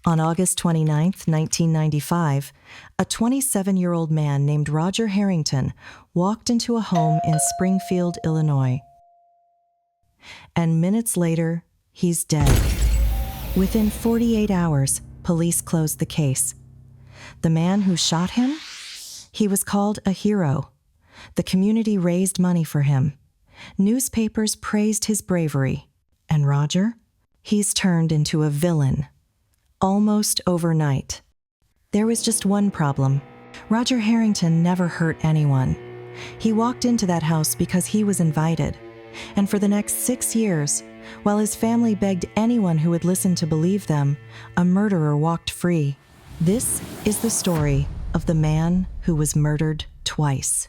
On August 29, 1995, a 27-year-old man named Roger Harrington walked into a home in Springfield, Illinois. And minutes later, he's dead. Within 48 hours, police closed the case. The man who shot him? He was called a hero. The community raised money for him. Newspapers praised his bravery. And Roger? He's turned into a villain. Almost overnight. There was just one problem. Roger Harrington never hurt anyone. He walked into that house because he was invited. And for the next 6 years, while his family begged anyone who would listen to believe them, a murderer walked free. This is the story of the man who was murdered twice.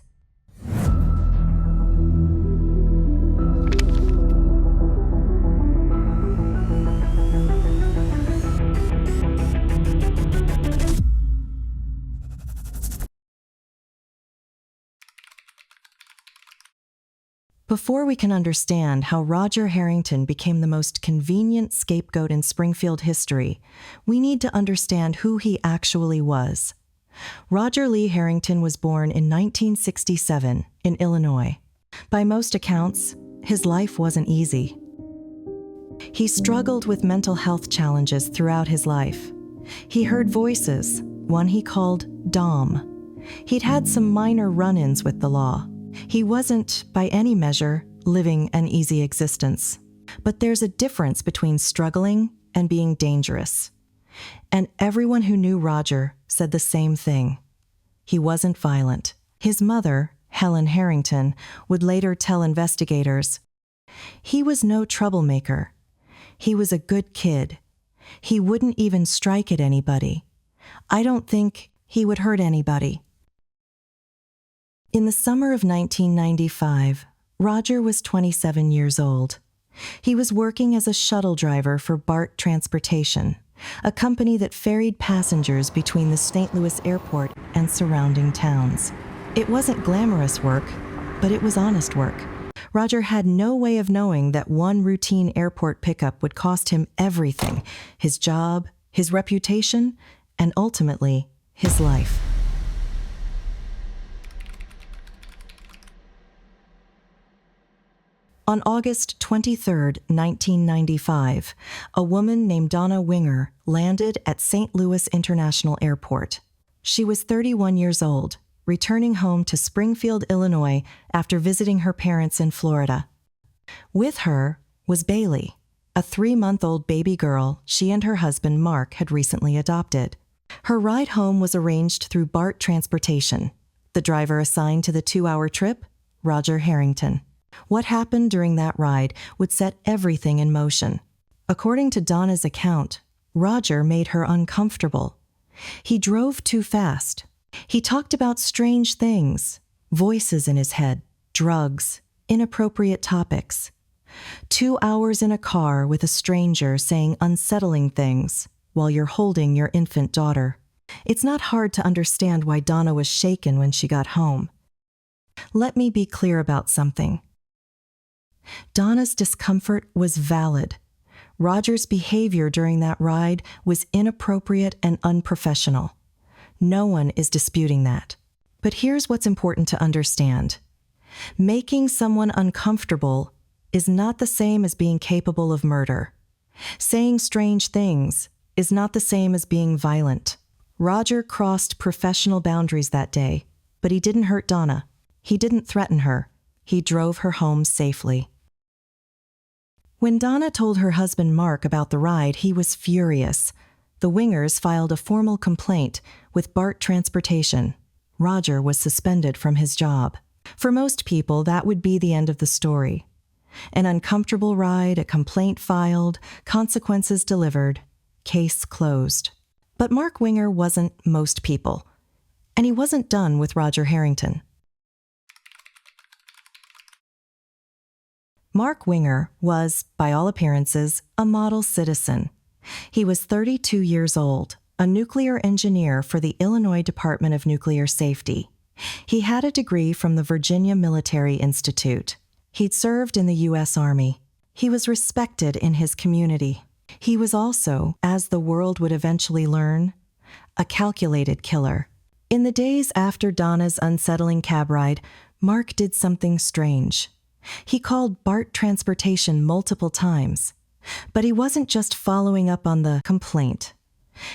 Before we can understand how Roger Harrington became the most convenient scapegoat in Springfield history, we need to understand who he actually was. Roger Lee Harrington was born in 1967 in Illinois. By most accounts, his life wasn't easy. He struggled with mental health challenges throughout his life. He heard voices, one he called Dom. He'd had some minor run-ins with the law. He wasn't, by any measure, living an easy existence. But there's a difference between struggling and being dangerous. And everyone who knew Roger said the same thing. He wasn't violent. His mother, Helen Harrington, would later tell investigators, "He was no troublemaker. He was a good kid. He wouldn't even strike at anybody. I don't think he would hurt anybody." In the summer of 1995, Roger was 27 years old. He was working as a shuttle driver for BART Transportation, a company that ferried passengers between the St. Louis airport and surrounding towns. It wasn't glamorous work, but it was honest work. Roger had no way of knowing that one routine airport pickup would cost him everything: his job, his reputation, and ultimately, his life. On August 23, 1995, a woman named Donnah Winger landed at St. Louis International Airport. She was 31 years old, returning home to Springfield, Illinois, after visiting her parents in Florida. With her was Bailey, a 3-month-old baby girl she and her husband Mark had recently adopted. Her ride home was arranged through BART Transportation. The driver assigned to the 2-hour trip, Roger Harrington. What happened during that ride would set everything in motion. According to Donnah's account, Roger made her uncomfortable. He drove too fast. He talked about strange things, voices in his head, drugs, inappropriate topics. 2 hours in a car with a stranger saying unsettling things while you're holding your infant daughter. It's not hard to understand why Donnah was shaken when she got home. Let me be clear about something. Donnah's discomfort was valid. Roger's behavior during that ride was inappropriate and unprofessional. No one is disputing that. But here's what's important to understand. Making someone uncomfortable is not the same as being capable of murder. Saying strange things is not the same as being violent. Roger crossed professional boundaries that day, but he didn't hurt Donnah. He didn't threaten her. He drove her home safely. When Donnah told her husband Mark about the ride, he was furious. The Wingers filed a formal complaint with BART Transportation. Roger was suspended from his job. For most people, that would be the end of the story. An uncomfortable ride, a complaint filed, consequences delivered, case closed. But Mark Winger wasn't most people, and he wasn't done with Roger Harrington. Mark Winger was, by all appearances, a model citizen. He was 32 years old, a nuclear engineer for the Illinois Department of Nuclear Safety. He had a degree from the Virginia Military Institute. He'd served in the U.S. Army. He was respected in his community. He was also, as the world would eventually learn, a calculated killer. In the days after Donna's unsettling cab ride, Mark did something strange. He called BART Transportation multiple times, but he wasn't just following up on the complaint.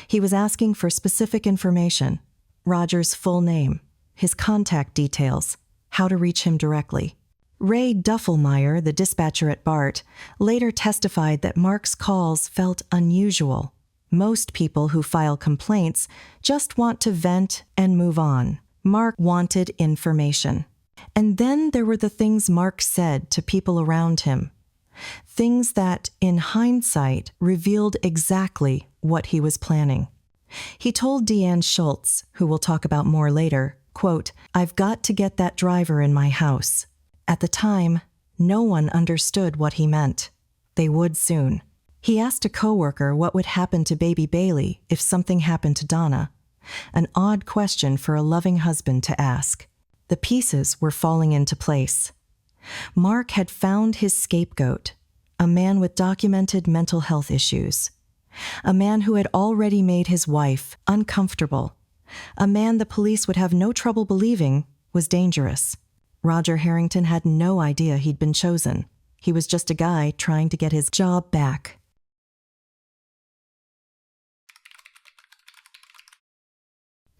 He was asking for specific information: Roger's full name, his contact details, how to reach him directly. Ray Duffelmeyer, the dispatcher at BART, later testified that Mark's calls felt unusual. Most people who file complaints just want to vent and move on. Mark wanted information. And then there were the things Mark said to people around him. Things that, in hindsight, revealed exactly what he was planning. He told Deanne Schultz, who we'll talk about more later, quote, "I've got to get that driver in my house." At the time, no one understood what he meant. They would soon. He asked a coworker what would happen to baby Bailey if something happened to Donnah. An odd question for a loving husband to ask. The pieces were falling into place. Mark had found his scapegoat, a man with documented mental health issues. A man who had already made his wife uncomfortable. A man the police would have no trouble believing was dangerous. Roger Harrington had no idea he'd been chosen. He was just a guy trying to get his job back.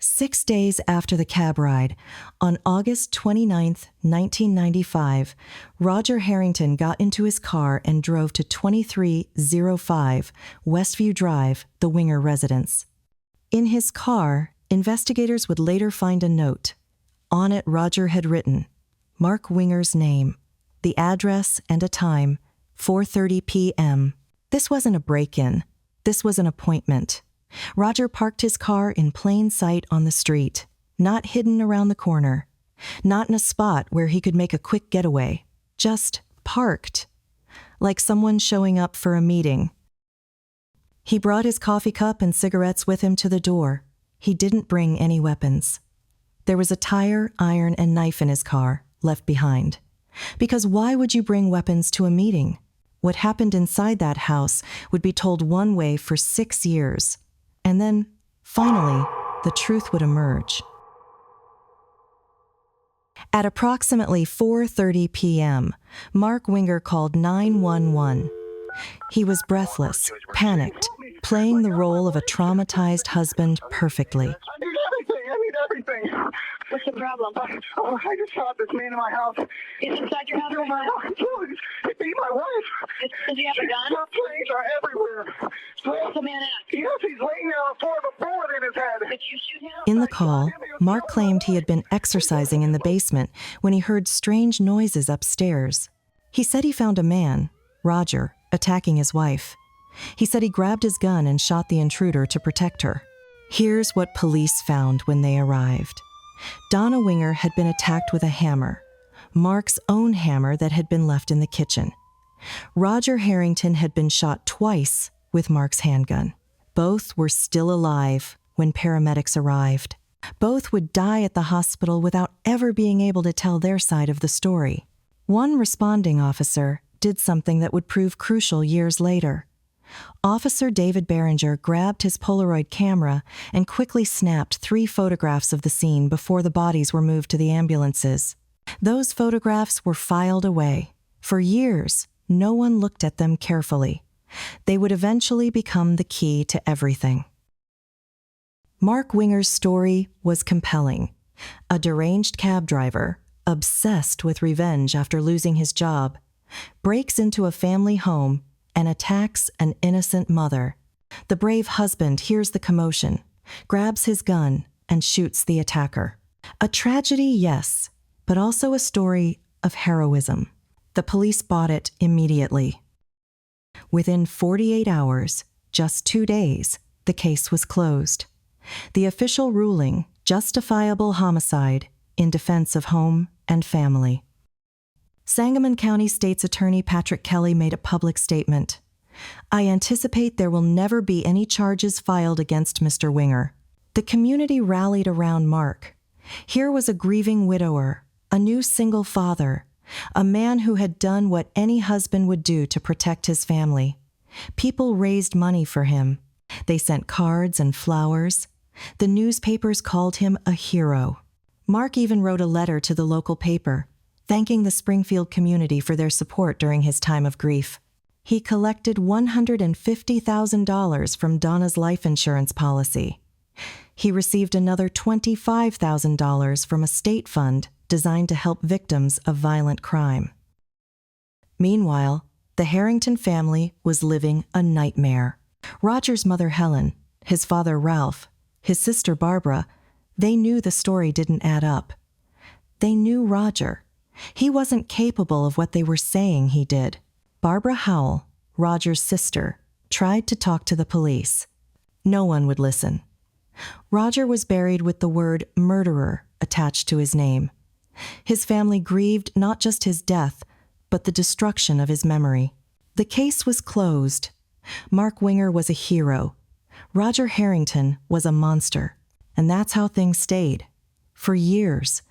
Six days after the cab ride, on August 29, 1995, Roger Harrington got into his car and drove to 2305 Westview Drive, the Winger residence. In his car, investigators would later find a note. On it, Roger had written, Mark Winger's name, the address and a time, 4:30 p.m. This wasn't a break-in. This was an appointment. Roger parked his car in plain sight on the street, not hidden around the corner, not in a spot where he could make a quick getaway, just parked, like someone showing up for a meeting. He brought his coffee cup and cigarettes with him to the door. He didn't bring any weapons. There was a tire, iron, and knife in his car, left behind. Because why would you bring weapons to a meeting? What happened inside that house would be told one way for 6 years. And then, finally, the truth would emerge. At approximately 4:30 p.m., Mark Winger called 911. He was breathless, panicked, playing the role of a traumatized husband perfectly. I need everything. What's the problem? I just shot this man in my house. He's inside your house right now? He beat my wife. Does he have a gun? The flames are everywhere. Where's the man at? Yes, he's laying there on the floor with a bullet in his head. Did you shoot him? In the call, Mark claimed he had been exercising in the basement when he heard strange noises upstairs. He said he found a man, Roger, attacking his wife. He said he grabbed his gun and shot the intruder to protect her. Here's what police found when they arrived. Donnah Winger had been attacked with a hammer, Mark's own hammer that had been left in the kitchen. Roger Harrington had been shot twice with Mark's handgun. Both were still alive when paramedics arrived. Both would die at the hospital without ever being able to tell their side of the story. One responding officer did something that would prove crucial years later. Officer David Barringer grabbed his Polaroid camera and quickly snapped 3 photographs of the scene before the bodies were moved to the ambulances. Those photographs were filed away. For years, no one looked at them carefully. They would eventually become the key to everything. Mark Winger's story was compelling. A deranged cab driver, obsessed with revenge after losing his job, breaks into a family home and attacks an innocent mother. The brave husband hears the commotion, grabs his gun, and shoots the attacker. A tragedy, yes, but also a story of heroism. The police bought it immediately. Within 48 hours, just 2 days, the case was closed. The official ruling, justifiable homicide in defense of home and family. Sangamon County State's Attorney Patrick Kelly made a public statement. I anticipate there will never be any charges filed against Mr. Winger. The community rallied around Mark. Here was a grieving widower, a new single father, a man who had done what any husband would do to protect his family. People raised money for him. They sent cards and flowers. The newspapers called him a hero. Mark even wrote a letter to the local paper, thanking the Springfield community for their support during his time of grief. He collected $150,000 from Donnah's life insurance policy. He received another $25,000 from a state fund designed to help victims of violent crime. Meanwhile, the Harrington family was living a nightmare. Roger's mother Helen, his father Ralph, his sister Barbara, they knew the story didn't add up. They knew Roger. He wasn't capable of what they were saying he did. Barbara Howell, Roger's sister, tried to talk to the police. No one would listen. Roger was buried with the word murderer attached to his name. His family grieved not just his death, but the destruction of his memory. The case was closed. Mark Winger was a hero. Roger Harrington was a monster. And that's how things stayed. For years.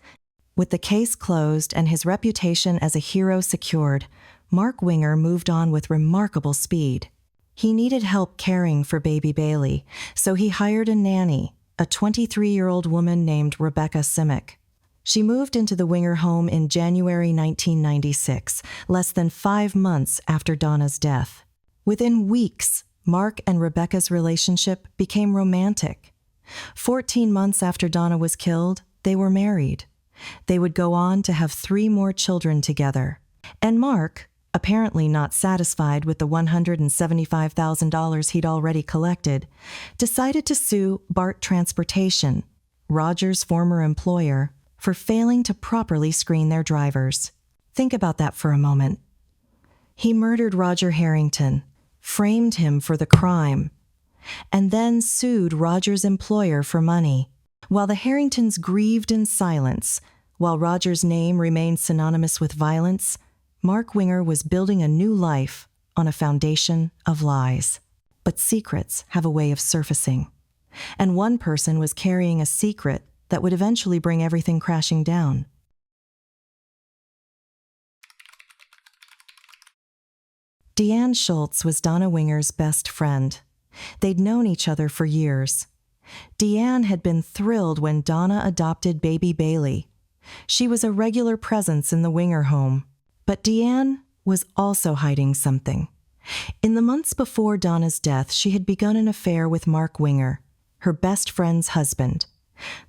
With the case closed and his reputation as a hero secured, Mark Winger moved on with remarkable speed. He needed help caring for baby Bailey, so he hired a nanny, a 23-year-old woman named Rebecca Simic. She moved into the Winger home in January 1996, less than 5 months after Donnah's death. Within weeks, Mark and Rebecca's relationship became romantic. 14 months after Donnah was killed, they were married. They would go on to have 3 more children together. And Mark, apparently not satisfied with the $175,000 he'd already collected, decided to sue BART Transportation, Roger's former employer, for failing to properly screen their drivers. Think about that for a moment. He murdered Roger Harrington, framed him for the crime, and then sued Roger's employer for money. While the Harringtons grieved in silence, while Roger's name remained synonymous with violence, Mark Winger was building a new life on a foundation of lies. But secrets have a way of surfacing. And one person was carrying a secret that would eventually bring everything crashing down. Deanne Schultz was Donnah Winger's best friend. They'd known each other for years. Deanne had been thrilled when Donnah adopted baby Bailey. She was a regular presence in the Winger home. But Deanne was also hiding something. In the months before Donnah's death, she had begun an affair with Mark Winger, her best friend's husband,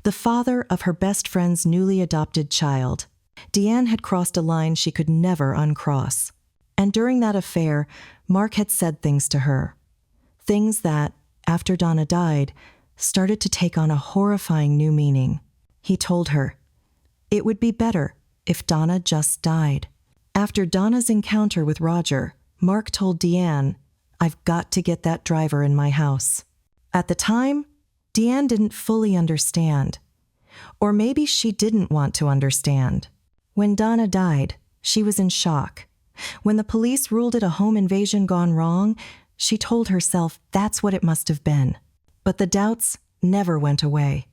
the father of her best friend's newly adopted child. Deanne had crossed a line she could never uncross. And during that affair, Mark had said things to her. Things that, after Donnah died, started to take on a horrifying new meaning. He told her, it would be better if Donnah just died. After Donna's encounter with Roger, Mark told Deanne, I've got to get that driver in my house. At the time, Deanne didn't fully understand. Or maybe she didn't want to understand. When Donnah died, she was in shock. When the police ruled it a home invasion gone wrong, she told herself that's what it must have been. But the doubts never went away,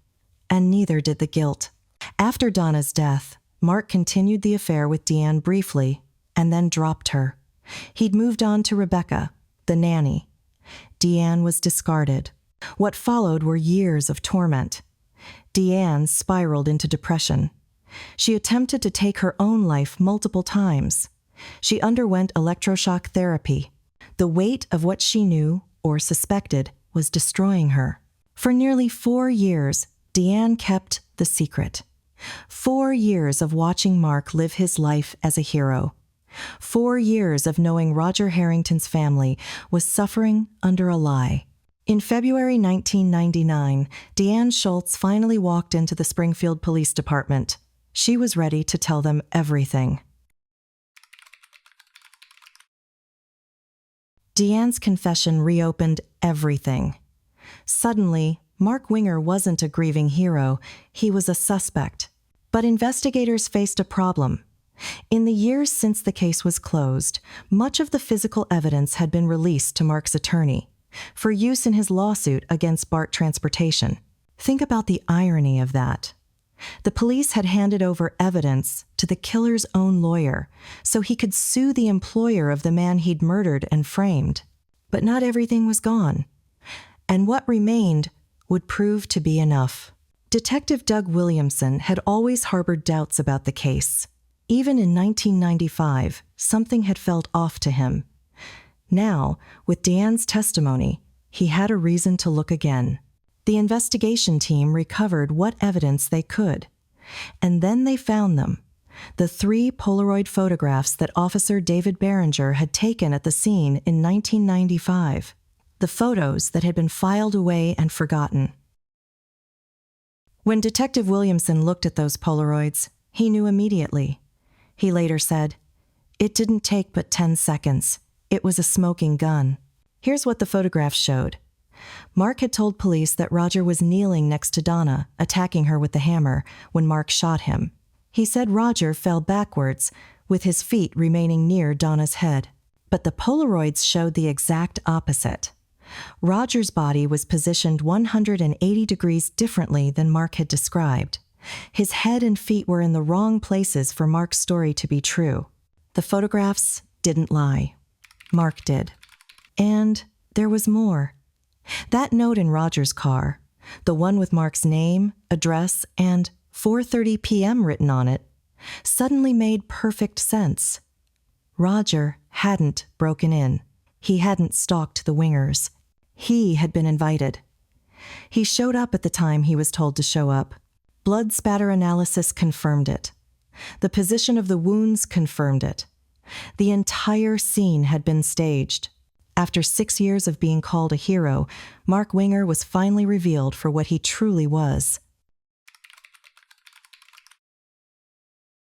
and neither did the guilt. After Donna's death, Mark continued the affair with Deanne briefly, and then dropped her. He'd moved on to Rebecca, the nanny. Deanne was discarded. What followed were years of torment. Deanne spiraled into depression. She attempted to take her own life multiple times. She underwent electroshock therapy. The weight of what she knew, or suspected, was destroying her. For nearly 4 years, Deanne kept the secret. 4 years of watching Mark live his life as a hero. 4 years of knowing Roger Harrington's family was suffering under a lie. In February 1999, Deanne Schultz finally walked into the Springfield Police Department. She was ready to tell them everything. Deanne's confession reopened everything. Suddenly, Mark Winger wasn't a grieving hero, he was a suspect. But investigators faced a problem. In the years since the case was closed, much of the physical evidence had been released to Mark's attorney for use in his lawsuit against BART Transportation. Think about the irony of that. The police had handed over evidence to the killer's own lawyer so he could sue the employer of the man he'd murdered and framed. But not everything was gone, and what remained would prove to be enough. Detective Doug Williamson had always harbored doubts about the case. Even in 1995, something had felt off to him. Now, with Deanne's testimony, he had a reason to look again. The investigation team recovered what evidence they could, and then they found them. The 3 Polaroid photographs that Officer David Barringer had taken at the scene in 1995. The photos that had been filed away and forgotten. When Detective Williamson looked at those Polaroids, he knew immediately. He later said, "It didn't take but 10 seconds. It was a smoking gun." Here's what the photographs showed. Mark had told police that Roger was kneeling next to Donnah, attacking her with the hammer, when Mark shot him. He said Roger fell backwards, with his feet remaining near Donnah's head. But the Polaroids showed the exact opposite. Roger's body was positioned 180 degrees differently than Mark had described. His head and feet were in the wrong places for Mark's story to be true. The photographs didn't lie. Mark did. And there was more. That note in Roger's car, the one with Mark's name, address, and 4:30 p.m. written on it, suddenly made perfect sense. Roger hadn't broken in. He hadn't stalked the Wingers. He had been invited. He showed up at the time he was told to show up. Blood spatter analysis confirmed it. The position of the wounds confirmed it. The entire scene had been staged. After 6 years of being called a hero, Mark Winger was finally revealed for what he truly was.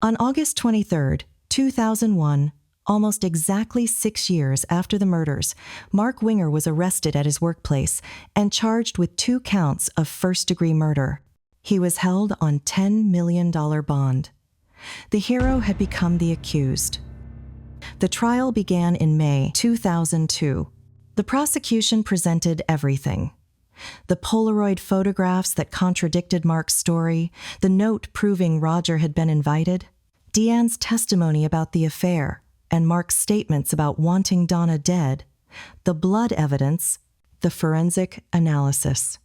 On August 23, 2001, almost exactly 6 years after the murders, Mark Winger was arrested at his workplace and charged with 2 counts of first-degree murder. He was held on $10 million bond. The hero had become the accused. The trial began in May 2002. The prosecution presented everything. The Polaroid photographs that contradicted Mark's story, the note proving Roger had been invited, Deanne's testimony about the affair, and Mark's statements about wanting Donnah dead, the blood evidence, the forensic analysis.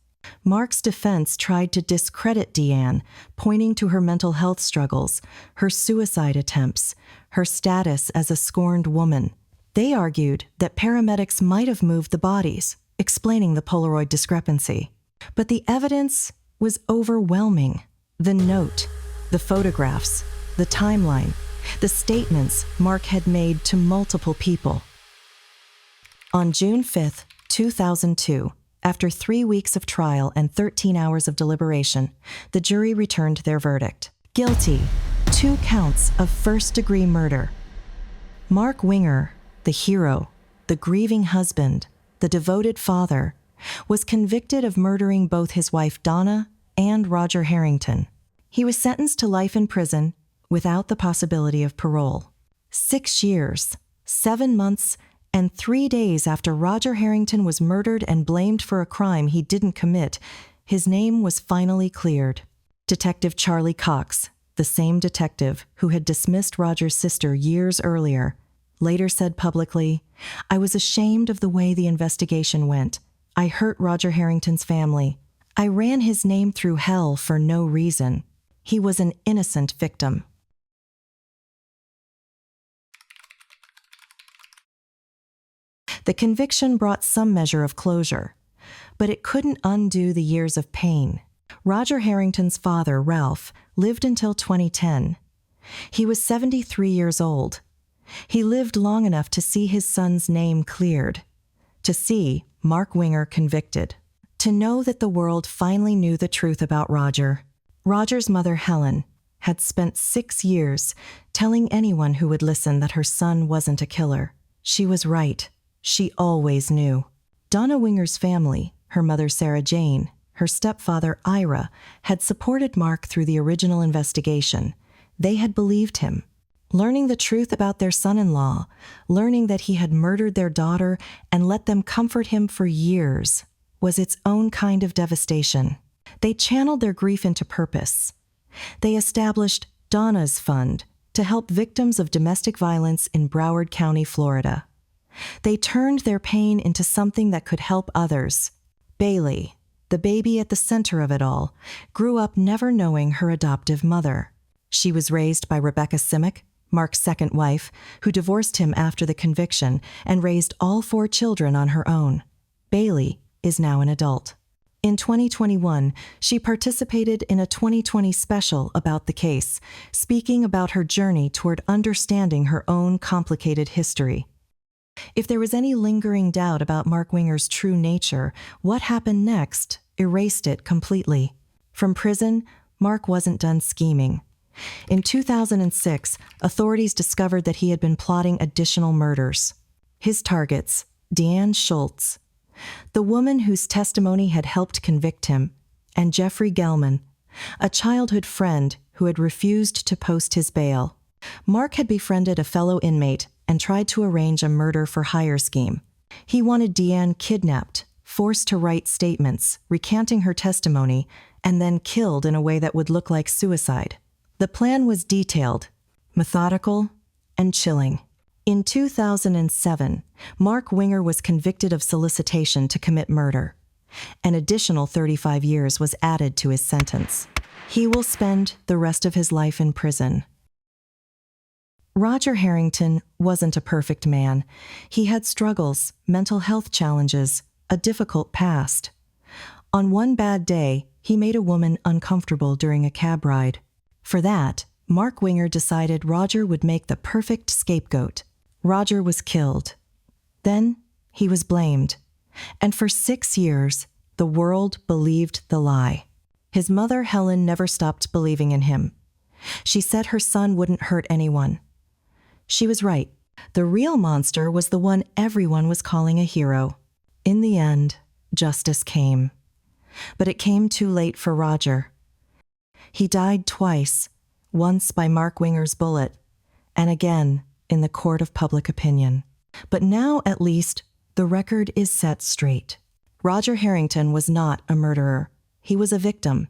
Mark's defense tried to discredit Deanne, pointing to her mental health struggles, her suicide attempts, her status as a scorned woman. They argued that paramedics might have moved the bodies, explaining the Polaroid discrepancy. But the evidence was overwhelming. The note, the photographs, the timeline, the statements Mark had made to multiple people. On June 5, 2002, after 3 weeks of trial and 13 hours of deliberation, the jury returned their verdict. Guilty, 2 counts of first-degree murder. Mark Winger, the hero, the grieving husband, the devoted father, was convicted of murdering both his wife Donnah and Roger Harrington. He was sentenced to life in prison without the possibility of parole. 6 years, 7 months, and 3 days after Roger Harrington was murdered and blamed for a crime he didn't commit, his name was finally cleared. Detective Charlie Cox, the same detective who had dismissed Roger's sister years earlier, later said publicly, "I was ashamed of the way the investigation went. I hurt Roger Harrington's family. I ran his name through hell for no reason. He was an innocent victim." The conviction brought some measure of closure, but it couldn't undo the years of pain. Roger Harrington's father, Ralph, lived until 2010. He was 73 years old. He lived long enough to see his son's name cleared, to see Mark Winger convicted, to know that the world finally knew the truth about Roger. Roger's mother, Helen, had spent 6 years telling anyone who would listen that her son wasn't a killer. She was right. She always knew. Donnah Winger's family, her mother Sarah Jane, her stepfather Ira, had supported Mark through the original investigation. They had believed him. Learning the truth about their son-in-law, learning that he had murdered their daughter and let them comfort him for years, was its own kind of devastation. They channeled their grief into purpose. They established Donnah's Fund to help victims of domestic violence in Broward County, Florida. They turned their pain into something that could help others. Bailey, the baby at the center of it all, grew up never knowing her adoptive mother. She was raised by Rebecca Simic, Mark's second wife, who divorced him after the conviction and raised all 4 children on her own. Bailey is now an adult. In 2021, she participated in a 2020 special about the case, speaking about her journey toward understanding her own complicated history. If there was any lingering doubt about Mark Winger's true nature, what happened next erased it completely. From prison, Mark wasn't done scheming. In 2006, authorities discovered that he had been plotting additional murders. His targets, Deanne Schultz, the woman whose testimony had helped convict him, and Jeffrey Gelman, a childhood friend who had refused to post his bail. Mark had befriended a fellow inmate and tried to arrange a murder-for-hire scheme. He wanted Deanne kidnapped, forced to write statements, recanting her testimony, and then killed in a way that would look like suicide. The plan was detailed, methodical, and chilling. In 2007, Mark Winger was convicted of solicitation to commit murder. An additional 35 years was added to his sentence. He will spend the rest of his life in prison. Roger Harrington wasn't a perfect man. He had struggles, mental health challenges, a difficult past. On one bad day, he made a woman uncomfortable during a cab ride. For that, Mark Winger decided Roger would make the perfect scapegoat. Roger was killed. Then, he was blamed. And for 6 years, the world believed the lie. His mother, Helen, never stopped believing in him. She said her son wouldn't hurt anyone. She was right. The real monster was the one everyone was calling a hero. In the end, justice came. But it came too late for Roger. He died twice, once by Mark Winger's bullet, and again in the court of public opinion. But now, at least, the record is set straight. Roger Harrington was not a murderer. He was a victim.